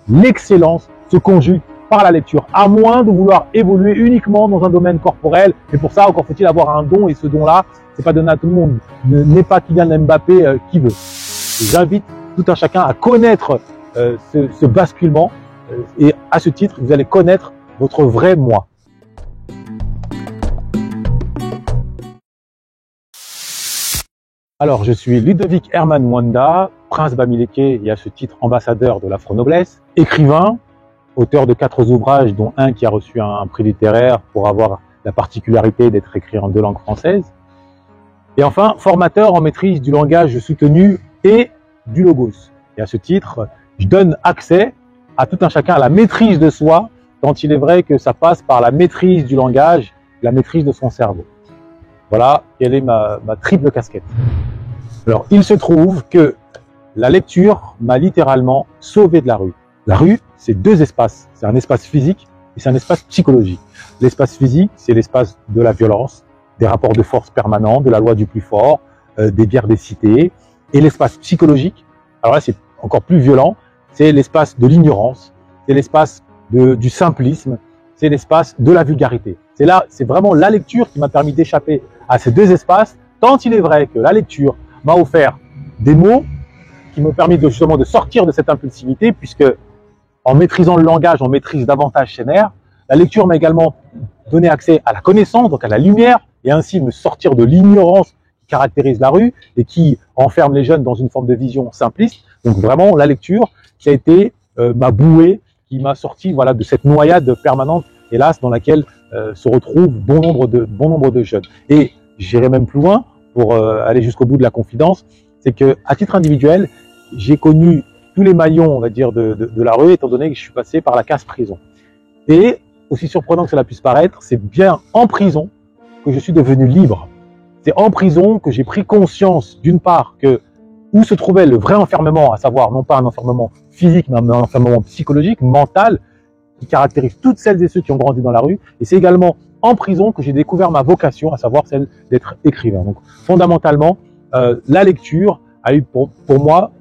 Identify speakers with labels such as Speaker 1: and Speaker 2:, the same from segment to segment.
Speaker 1: l'excellence se conjugue par la lecture, à moins de vouloir évoluer uniquement dans un domaine corporel. Et pour ça, encore faut-il avoir un don, et ce don-là, c'est pas donné à tout le monde. N'est pas Kylian Mbappé qui veut. J'invite tout un chacun à connaître ce basculement, et à ce titre, vous allez connaître votre vrai moi. Alors, je suis Ludovic Herman Mwanda, prince Bamileke et à ce titre ambassadeur de l'Afro-Noblesse, écrivain, auteur de 4 ouvrages, dont un qui a reçu un prix littéraire pour avoir la particularité d'être écrit en 2 langues françaises. Et enfin, formateur en maîtrise du langage soutenu et du logos. Et à ce titre, je donne accès à tout un chacun à la maîtrise de soi, tant il est vrai que ça passe par la maîtrise du langage, la maîtrise de son cerveau. Voilà quelle est ma triple casquette. Alors, il se trouve que la lecture m'a littéralement sauvé de la rue. La rue, c'est 2 espaces. C'est un espace physique et c'est un espace psychologique. L'espace physique, c'est l'espace de la violence, des rapports de force permanents, de la loi du plus fort, des guerres des cités. Et l'espace psychologique, alors là, c'est encore plus violent, c'est l'espace de l'ignorance, c'est l'espace du simplisme, c'est l'espace de la vulgarité. C'est vraiment la lecture qui m'a permis d'échapper à ces 2 espaces, tant il est vrai que la lecture m'a offert des mots qui m'ont permis justement de sortir de cette impulsivité, puisque en maîtrisant le langage, on maîtrise davantage ses nerfs. La lecture m'a également donné accès à la connaissance, donc à la lumière, et ainsi me sortir de l'ignorance qui caractérise la rue et qui enferme les jeunes dans une forme de vision simpliste. Donc vraiment, la lecture qui a été ma bouée, qui m'a sorti voilà, de cette noyade permanente, hélas, dans laquelle se retrouvent bon nombre de jeunes. Et j'irai même plus loin pour aller jusqu'au bout de la confidence, c'est que à titre individuel, j'ai connu tous les maillons, on va dire, de la rue, étant donné que je suis passé par la case prison. Et aussi surprenant que cela puisse paraître, c'est bien en prison que je suis devenu libre. C'est en prison que j'ai pris conscience, d'une part, que où se trouvait le vrai enfermement, à savoir non pas un enfermement physique, mais un enfermement psychologique, mental, qui caractérise toutes celles et ceux qui ont grandi dans la rue. Et c'est également en prison que j'ai découvert ma vocation, à savoir celle d'être écrivain. Donc fondamentalement, la lecture a eu pour moi,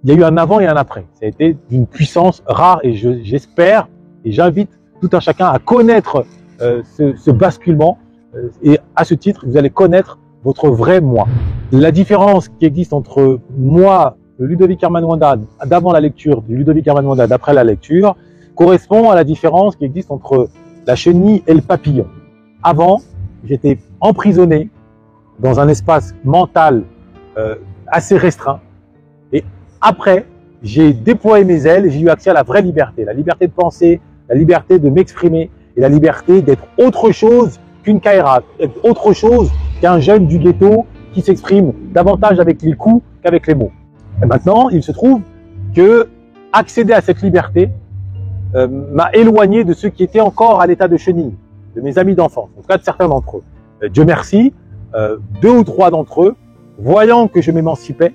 Speaker 1: il y a eu un avant et un après. Ça a été d'une puissance rare et j'espère et j'invite tout un chacun à connaître ce basculement et à ce titre, vous allez connaître votre vrai moi. La différence qui existe entre moi, le Ludovic Herman Mwanda d'avant la lecture, du Ludovic Herman Mwanda d'après la lecture, correspond à la différence qui existe entre la chenille et le papillon. Avant, j'étais emprisonné dans un espace mental assez restreint. Et après, j'ai déployé mes ailes et j'ai eu accès à la vraie liberté. La liberté de penser, la liberté de m'exprimer et la liberté d'être autre chose qu'une Kaira, être autre chose qu'un jeune du ghetto qui s'exprime davantage avec les coups qu'avec les mots. Et maintenant, il se trouve que accéder à cette liberté m'a éloigné de ceux qui étaient encore à l'état de chenille, de mes amis d'enfance, en tout cas de certains d'entre eux. Dieu merci, 2 ou 3 d'entre eux, voyant que je m'émancipais,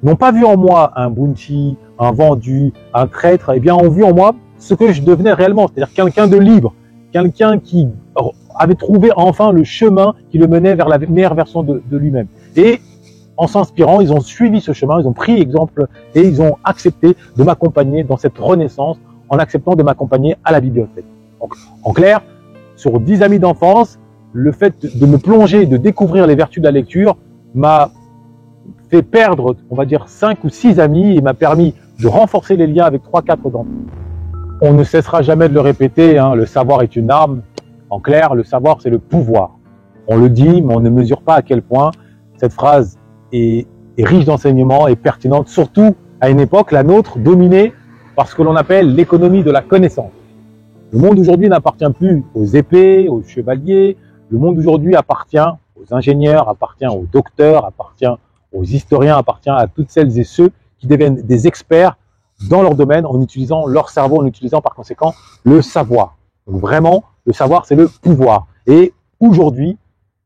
Speaker 1: n'ont pas vu en moi un bounty, un vendu, un traître, et bien ont vu en moi ce que je devenais réellement, c'est-à-dire quelqu'un de libre, quelqu'un qui avait trouvé enfin le chemin qui le menait vers la meilleure version de lui-même. Et en s'inspirant, ils ont suivi ce chemin, ils ont pris exemple et ils ont accepté de m'accompagner dans cette renaissance en acceptant de m'accompagner à la bibliothèque. Donc, en clair, sur 10 amis d'enfance, le fait de me plonger, de découvrir les vertus de la lecture m'a fait perdre, on va dire, 5 ou 6 amis et m'a permis de renforcer les liens avec 3-4 d'entre eux. On ne cessera jamais de le répéter, hein, le savoir est une arme. En clair, le savoir, c'est le pouvoir. On le dit, mais on ne mesure pas à quel point cette phrase est riche d'enseignements et pertinente, surtout à une époque, la nôtre, dominée par ce que l'on appelle l'économie de la connaissance. Le monde aujourd'hui n'appartient plus aux épées, aux chevaliers. Le monde aujourd'hui appartient aux ingénieurs, appartient aux docteurs, appartient aux historiens, appartient à toutes celles et ceux qui deviennent des experts dans leur domaine en utilisant leur cerveau, en utilisant par conséquent le savoir. Donc vraiment, le savoir, c'est le pouvoir. Et aujourd'hui,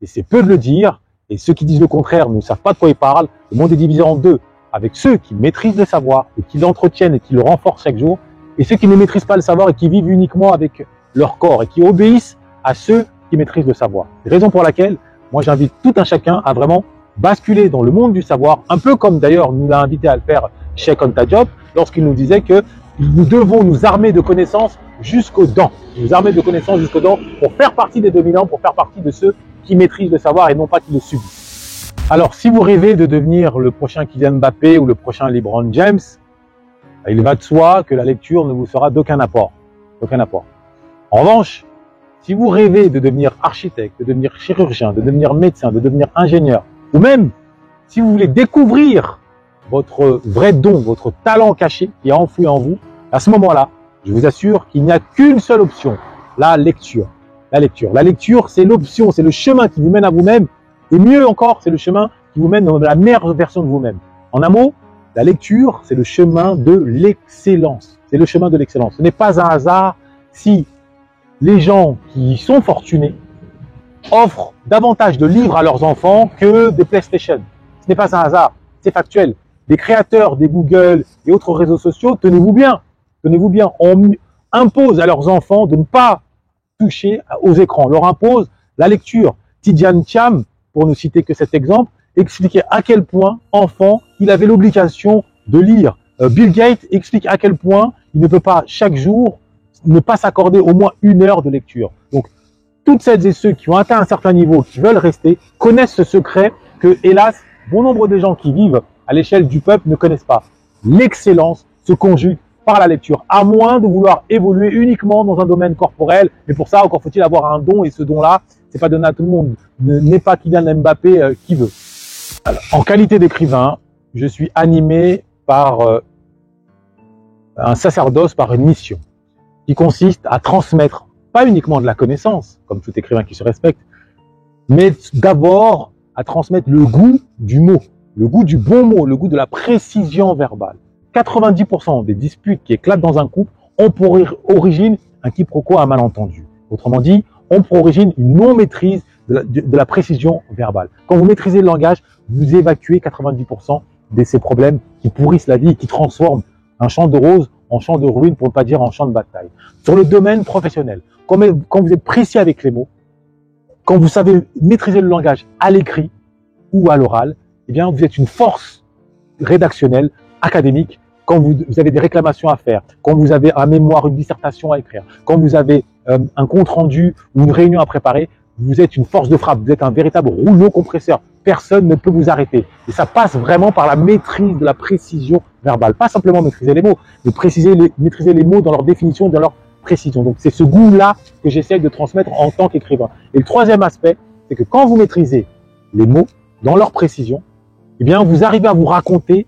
Speaker 1: et c'est peu de le dire, et ceux qui disent le contraire ne savent pas de quoi ils parlent, le monde est divisé en 2, avec ceux qui maîtrisent le savoir et qui l'entretiennent et qui le renforcent chaque jour, et ceux qui ne maîtrisent pas le savoir et qui vivent uniquement avec leur corps et qui obéissent à ceux qui maîtrisent le savoir. C'est la raison pour laquelle moi j'invite tout un chacun à vraiment basculer dans le monde du savoir, un peu comme d'ailleurs nous l'a invité à le faire Cheikh Anta Diop, lorsqu'il nous disait que nous devons nous armer de connaissances jusqu'aux dents. Nous armer de connaissances jusqu'aux dents pour faire partie des dominants, pour faire partie de ceux qui maîtrisent le savoir et non pas qui le subissent. Alors, si vous rêvez de devenir le prochain Kylian Mbappé ou le prochain LeBron James, il va de soi que la lecture ne vous sera d'aucun apport. Aucun apport. En revanche, si vous rêvez de devenir architecte, de devenir chirurgien, de devenir médecin, de devenir ingénieur, ou même si vous voulez découvrir votre vrai don, votre talent caché qui est enfoui en vous, à ce moment-là, je vous assure qu'il n'y a qu'une seule option, la lecture. La lecture. La lecture, c'est l'option, c'est le chemin qui vous mène à vous-même, et mieux encore, c'est le chemin qui vous mène dans la meilleure version de vous-même. En un mot, la lecture, c'est le chemin de l'excellence. C'est le chemin de l'excellence. Ce n'est pas un hasard si les gens qui sont fortunés offrent davantage de livres à leurs enfants que des PlayStation. Ce n'est pas un hasard, c'est factuel. Les créateurs des Google et autres réseaux sociaux, tenez-vous bien, on impose à leurs enfants de ne pas toucher aux écrans, on leur impose la lecture. Tidjane Thiam, pour ne citer que cet exemple, expliquait à quel point, enfant, il avait l'obligation de lire. Bill Gates explique à quel point il ne peut pas chaque jour ne pas s'accorder au moins 1 heure de lecture. Donc, toutes celles et ceux qui ont atteint un certain niveau, qui veulent rester, connaissent ce secret que, hélas, bon nombre de gens qui vivent à l'échelle du peuple ne connaissent pas. L'excellence se conjugue par la lecture, à moins de vouloir évoluer uniquement dans un domaine corporel. Mais pour ça, encore faut-il avoir un don, et ce don-là, c'est pas donné à tout le monde. N'est pas Kylian Mbappé qui veut. Alors, en qualité d'écrivain, je suis animé par un sacerdoce, par une mission, qui consiste à transmettre, pas uniquement de la connaissance, comme tout écrivain qui se respecte, mais d'abord à transmettre le goût du mot, le goût du bon mot, le goût de la précision verbale. 90% des disputes qui éclatent dans un couple ont pour origine un quiproquo, un malentendu. Autrement dit, ont pour origine une non-maîtrise de la précision verbale. Quand vous maîtrisez le langage, vous évacuez 90% de ces problèmes qui pourrissent la vie et qui transforment un champ de roses en champ de ruines, pour ne pas dire en champ de bataille. Sur le domaine professionnel, quand vous êtes précis avec les mots, quand vous savez maîtriser le langage à l'écrit ou à l'oral, eh bien, vous êtes une force rédactionnelle, académique. Quand vous avez des réclamations à faire, quand vous avez un mémoire, une dissertation à écrire, quand vous avez un compte rendu ou une réunion à préparer, vous êtes une force de frappe, vous êtes un véritable rouleau compresseur. Personne ne peut vous arrêter. Et ça passe vraiment par la maîtrise de la précision verbale. Pas simplement maîtriser les mots, mais maîtriser les mots dans leur définition, dans leur précision. Donc c'est ce goût-là que j'essaie de transmettre en tant qu'écrivain. Et le troisième aspect, c'est que quand vous maîtrisez les mots dans leur précision, eh bien vous arrivez à vous raconter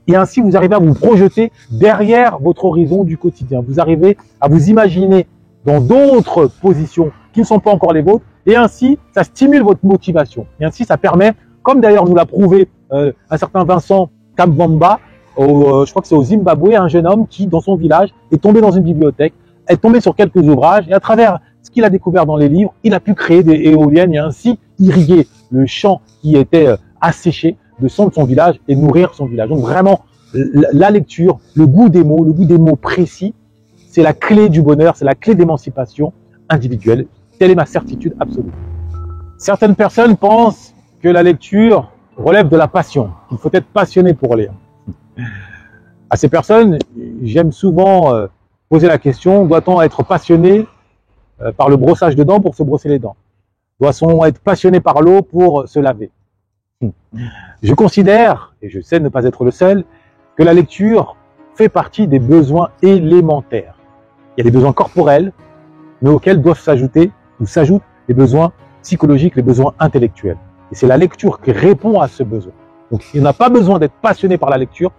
Speaker 1: et ainsi vous arrivez à vous projeter derrière votre horizon du quotidien. Vous arrivez à vous imaginer dans d'autres positions qui ne sont pas encore les vôtres, et ainsi ça stimule votre motivation. Et ainsi ça permet, comme d'ailleurs nous l'a prouvé un certain Vincent Kambamba, je crois que c'est au Zimbabwe, un jeune homme qui, dans son village, est tombé dans une bibliothèque, est tombé sur quelques ouvrages, et à travers ce qu'il a découvert dans les livres, il a pu créer des éoliennes et ainsi irriguer le champ qui était asséché de son village et nourrir son village. Donc vraiment, la lecture, le goût des mots précis, c'est la clé du bonheur, c'est la clé d'émancipation individuelle. Telle est ma certitude absolue. Certaines personnes pensent que la lecture relève de la passion, qu'il faut être passionné pour lire. À ces personnes, j'aime souvent poser la question, doit-on être passionné par le brossage de dents pour se brosser les dents? Doit-on être passionné par l'eau pour se laver? Je considère, et je sais ne pas être le seul, que la lecture fait partie des besoins élémentaires. Il y a des besoins corporels, mais auxquels doivent s'ajoutent les besoins psychologiques, les besoins intellectuels. Et c'est la lecture qui répond à ce besoin. Donc, il n'a pas besoin d'être passionné par la lecture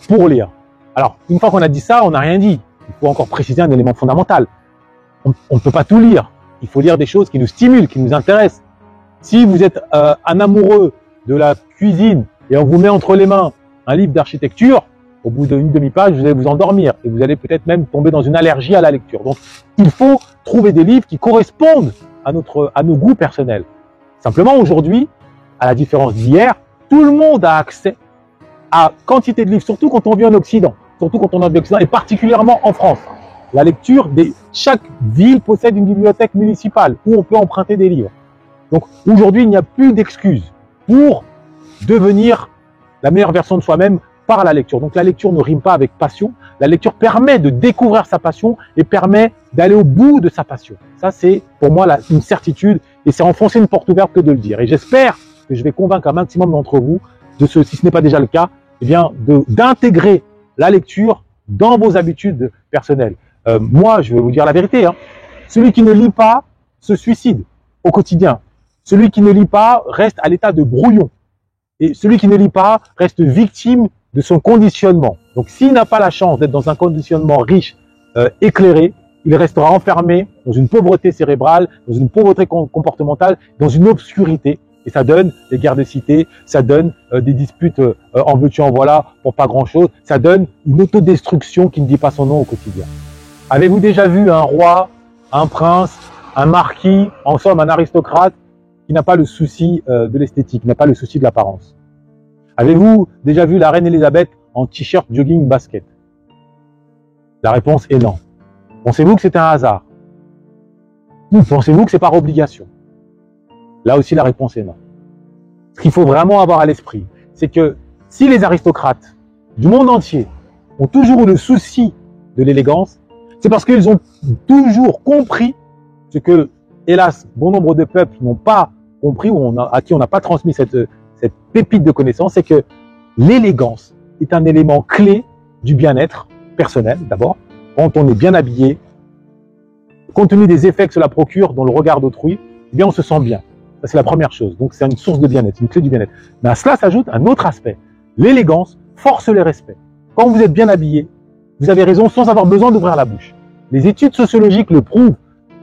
Speaker 1: pour lire. Alors, une fois qu'on a dit ça, on n'a rien dit. Il faut encore préciser un élément fondamental. On ne peut pas tout lire. Il faut lire des choses qui nous stimulent, qui nous intéressent. Si vous êtes un amoureux de la cuisine et on vous met entre les mains un livre d'architecture, au bout d'une demi-page, vous allez vous endormir et vous allez peut-être même tomber dans une allergie à la lecture. Donc, il faut trouver des livres qui correspondent à nos goûts personnels. Simplement, aujourd'hui, à la différence d'hier, tout le monde a accès à quantité de livres, surtout quand on vit en Occident, et particulièrement en France. La lecture, chaque ville possède une bibliothèque municipale où on peut emprunter des livres. Donc, aujourd'hui, il n'y a plus d'excuses pour devenir la meilleure version de soi-même par la lecture. Donc la lecture ne rime pas avec passion. La lecture permet de découvrir sa passion et permet d'aller au bout de sa passion. Ça, c'est pour moi une certitude et c'est enfoncer une porte ouverte que de le dire. Et j'espère que je vais convaincre un maximum d'entre vous, si ce n'est pas déjà le cas, eh bien, d'intégrer la lecture dans vos habitudes personnelles. Moi, je vais vous dire la vérité, hein. Celui qui ne lit pas se suicide au quotidien. Celui qui ne lit pas reste à l'état de brouillon. Et celui qui ne lit pas reste victime de son conditionnement. Donc s'il n'a pas la chance d'être dans un conditionnement riche, éclairé, il restera enfermé dans une pauvreté cérébrale, dans une pauvreté comportementale, dans une obscurité. Et ça donne des guerres de cité, ça donne des disputes en veux-tu en voilà pour pas grand-chose, ça donne une autodestruction qui ne dit pas son nom au quotidien. Avez-vous déjà vu un roi, un prince, un marquis, en somme un aristocrate, qui n'a pas le souci de l'esthétique, qui n'a pas le souci de l'apparence? Avez-vous déjà vu la reine Elisabeth en t-shirt, jogging, basket? La réponse est non. Pensez-vous que c'est un hasard? Ou pensez-vous que c'est par obligation? Là aussi, la réponse est non. Ce qu'il faut vraiment avoir à l'esprit, c'est que si les aristocrates du monde entier ont toujours eu le souci de l'élégance, c'est parce qu'ils ont toujours compris ce que, hélas, bon nombre de peuples n'ont pas compris, ou à qui on n'a pas transmis cette pépite de connaissance, c'est que l'élégance est un élément clé du bien-être personnel, d'abord, quand on est bien habillé, compte tenu des effets que cela procure dans le regard d'autrui, eh bien on se sent bien. Ça, c'est la première chose. Donc, c'est une source de bien-être, une clé du bien-être. Mais à cela s'ajoute un autre aspect. L'élégance force les respects. Quand vous êtes bien habillé, vous avez raison sans avoir besoin d'ouvrir la bouche. Les études sociologiques le prouvent.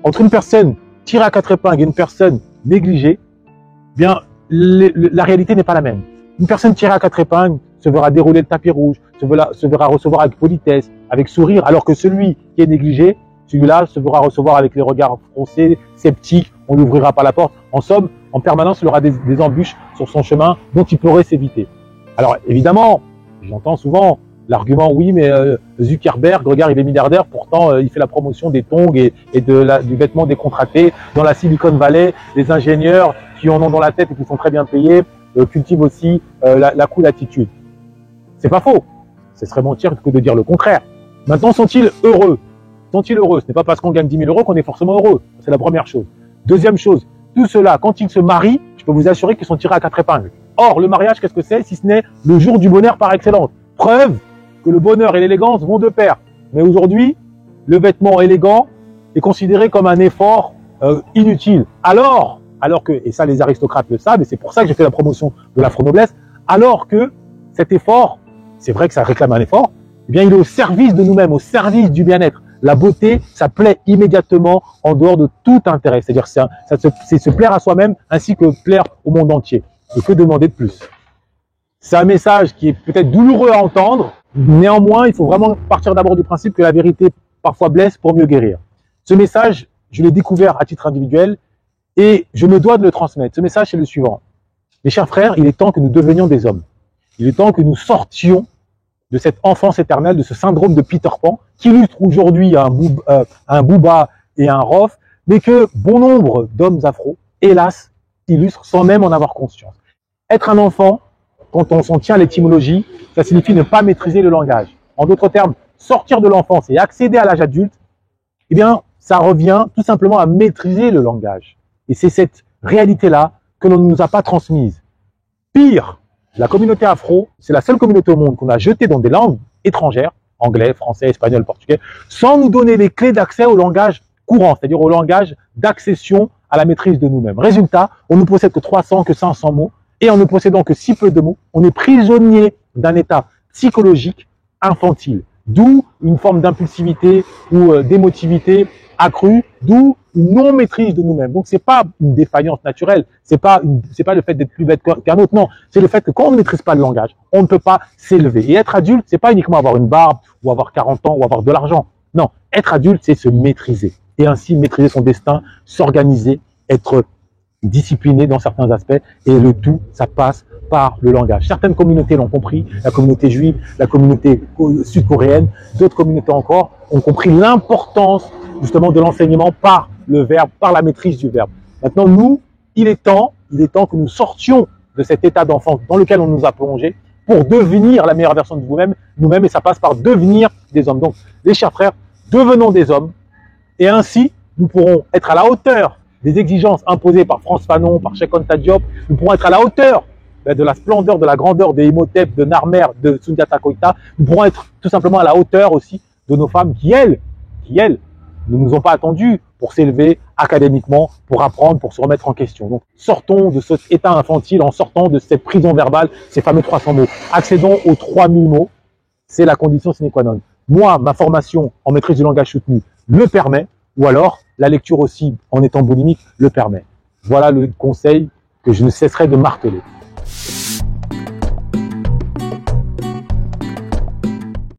Speaker 1: Entre une personne tirée à quatre épingles et une personne négligée, eh bien, la réalité n'est pas la même. Une personne tirée à quatre épingles se verra dérouler le tapis rouge, se verra recevoir avec politesse, avec sourire, alors que celui qui est négligé, celui-là se verra recevoir avec les regards froncés, sceptiques, on ne lui ouvrira pas la porte. En somme, en permanence, il aura des embûches sur son chemin dont il pourrait s'éviter. Alors évidemment, j'entends souvent l'argument, oui, mais Zuckerberg, regarde, il est milliardaire, pourtant il fait la promotion des tongs et du vêtement décontracté. Dans la Silicon Valley, les ingénieurs qui en ont dans la tête et qui sont très bien payés cultivent aussi la cool attitude. C'est pas faux. Ce serait mentir que de dire le contraire. Maintenant, sont-ils heureux? Sont-ils heureux? Ce n'est pas parce qu'on gagne 10 000 euros qu'on est forcément heureux. C'est la première chose. Deuxième chose, tout cela, quand ils se marient, je peux vous assurer qu'ils sont tirés à quatre épingles. Or, le mariage, qu'est-ce que c'est si ce n'est le jour du bonheur par excellence? Preuve que le bonheur et l'élégance vont de pair. Mais aujourd'hui, le vêtement élégant est considéré comme un effort inutile. Alors que, et ça les aristocrates le savent, et c'est pour ça que j'ai fait la promotion de l'afro-noblesse, alors que cet effort, c'est vrai que ça réclame un effort, eh bien il est au service de nous-mêmes, au service du bien-être. La beauté, ça plaît immédiatement en dehors de tout intérêt. C'est-à-dire c'est se plaire à soi-même ainsi que plaire au monde entier. Et que demander de plus? C'est un message qui est peut-être douloureux à entendre. Néanmoins, il faut vraiment partir d'abord du principe que la vérité parfois blesse pour mieux guérir. Ce message, je l'ai découvert à titre individuel et je me dois de le transmettre. Ce message, c'est le suivant. Mes chers frères, il est temps que nous devenions des hommes. Il est temps que nous sortions de cette enfance éternelle, de ce syndrome de Peter Pan, qui illustre aujourd'hui un Booba et un Rof, mais que bon nombre d'hommes afro, hélas, illustrent sans même en avoir conscience. Être un enfant, quand on s'en tient à l'étymologie, ça signifie ne pas maîtriser le langage. En d'autres termes, sortir de l'enfance et accéder à l'âge adulte, eh bien, ça revient tout simplement à maîtriser le langage. Et c'est cette réalité-là que l'on ne nous a pas transmise. Pire, la communauté afro, c'est la seule communauté au monde qu'on a jetée dans des langues étrangères, anglais, français, espagnol, portugais, sans nous donner les clés d'accès au langage courant, c'est-à-dire au langage d'accession à la maîtrise de nous-mêmes. Résultat, on ne possède que 300, que 500 mots, et en ne possédant que si peu de mots, on est prisonnier d'un état psychologique infantile. D'où une forme d'impulsivité ou d'émotivité accrue, d'où une non-maîtrise de nous-mêmes. Donc c'est pas une défaillance naturelle, c'est pas le fait d'être plus bête qu'un autre, non. C'est le fait que quand on ne maîtrise pas le langage, on ne peut pas s'élever. Et être adulte, c'est pas uniquement avoir une barbe, ou avoir 40 ans, ou avoir de l'argent. Non, être adulte, c'est se maîtriser. Et ainsi maîtriser son destin, s'organiser, être discipliné dans certains aspects, et le tout, ça passe par le langage. Certaines communautés l'ont compris, la communauté juive, la communauté sud-coréenne, d'autres communautés encore ont compris l'importance justement de l'enseignement par le verbe, par la maîtrise du verbe. Maintenant, nous, il est temps que nous sortions de cet état d'enfance dans lequel on nous a plongé pour devenir la meilleure version de vous-même, nous-mêmes, et ça passe par devenir des hommes. Donc, les chers frères, devenons des hommes, et ainsi, nous pourrons être à la hauteur des exigences imposées par Frantz Fanon, par Cheikh Anta Diop, nous pourrons être à la hauteur de la splendeur, de la grandeur de Imhotep, de Narmer, de Sundiata Keita, nous pourrons être tout simplement à la hauteur aussi de nos femmes qui, elles, ne nous ont pas attendus pour s'élever académiquement, pour apprendre, pour se remettre en question. Donc, sortons de cet état infantile en sortant de cette prison verbale, ces fameux 300 mots. Accédons aux 3000 mots, c'est la condition sine qua non. Moi, ma formation en maîtrise du langage soutenu le permet, ou alors la lecture aussi, en étant boulimique, le permet. Voilà le conseil que je ne cesserai de marteler.